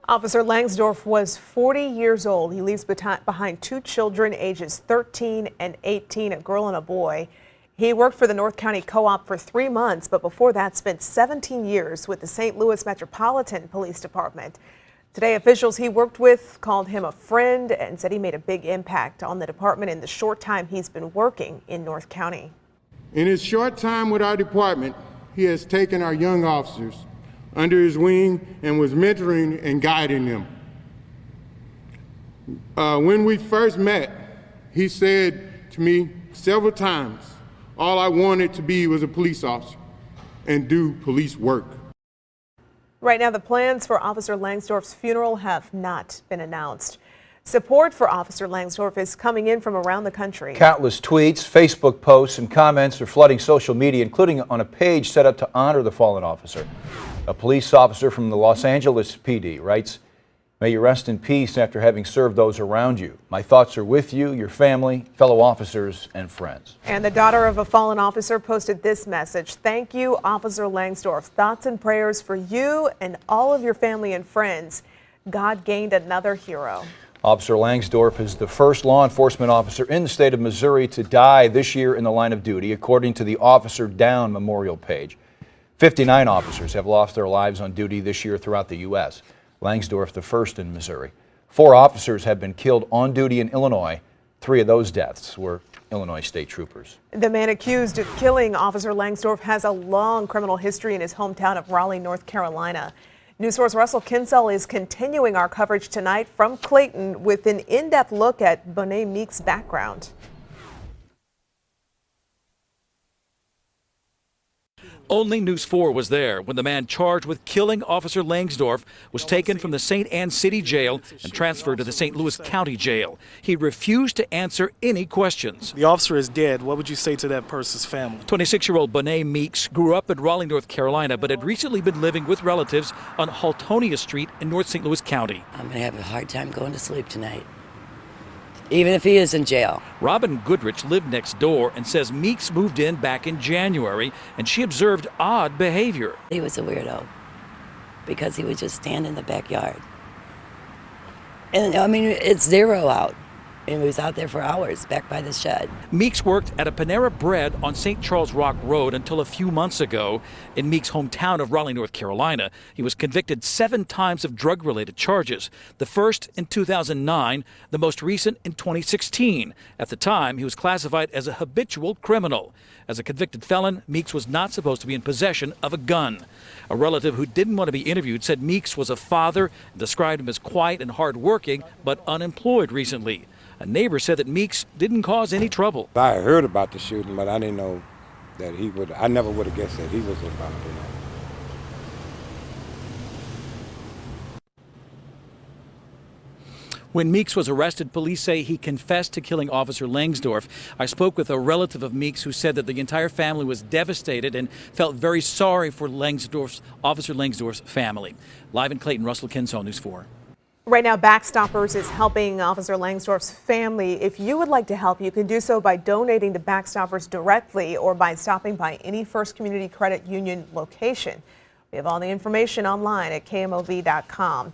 Officer Langsdorf was 40 years old. He leaves behind two children, ages 13 and 18, a girl and a boy. He worked for the North County Co-op for 3 months, but before that spent 17 years with the St. Louis Metropolitan Police Department. Today, officials he worked with called him a friend and said he made a big impact on the department in the short time he's been working in North County. In his short time with our department, he has taken our young officers under his wing and was mentoring and guiding them. When we first met, he said to me several times, all I wanted to be was a police officer and do police work. Right now, the plans for Officer Langsdorf's funeral have not been announced. Support for Officer Langsdorf is coming in from around the country. Countless tweets, Facebook posts, and comments are flooding social media, including on a page set up to honor the fallen officer. A police officer from the Los Angeles PD writes, "May you rest in peace after having served those around you. My thoughts are with you, your family, fellow officers, and friends." And the daughter of a fallen officer posted this message: "Thank you, Officer Langsdorf. Thoughts and prayers for you and all of your family and friends. God gained another hero." Officer Langsdorf is the first law enforcement officer in the state of Missouri to die this year in the line of duty, according to the Officer Down memorial page. 59 officers have lost their lives on duty this year throughout the U.S. Langsdorf the first in Missouri. 4 officers have been killed on duty in Illinois. 3 of those deaths were Illinois state troopers. The man accused of killing Officer Langsdorf has a long criminal history in his hometown of Raleigh, North Carolina. News Source Russell Kinsell is continuing our coverage tonight from Clayton with an in-depth look at Bonet Meek's background. Only News 4 was there when the man charged with killing Officer Langsdorf was taken from the St. Anne City Jail and transferred to the St. Louis County Jail. He refused to answer any questions. The officer is dead. What would you say to that person's family? 26-year-old Bonet Meeks grew up in Raleigh, North Carolina, but had recently been living with relatives on Haltonia Street in North St. Louis County. I'm going to have a hard time going to sleep tonight, even if he is in jail. Robin Goodrich lived next door and says Meeks moved in back in January, and she observed odd behavior. He was a weirdo because he would just stand in the backyard. And I mean, it's 0 out. And he was out there for hours back by the shed. Meeks worked at a Panera Bread on St. Charles Rock Road until a few months ago. In Meeks' hometown of Raleigh, North Carolina, he was convicted 7 times of drug-related charges. The first in 2009, the most recent in 2016. At the time, he was classified as a habitual criminal. As a convicted felon, Meeks was not supposed to be in possession of a gun. A relative who didn't want to be interviewed said Meeks was a father and described him as quiet and hardworking, but unemployed recently. A neighbor said that Meeks didn't cause any trouble. I heard about the shooting, but I didn't know that he would. I never would have guessed that he was involved in that. When Meeks was arrested, police say he confessed to killing Officer Langsdorf. I spoke with a relative of Meeks who said that the entire family was devastated and felt very sorry for Officer Langsdorf's family. Live in Clayton, Russell Kinsell, News 4. Right now, Backstoppers is helping Officer Langsdorf's family. If you would like to help, you can do so by donating to Backstoppers directly or by stopping by any First Community Credit Union location. We have all the information online at KMOV.com.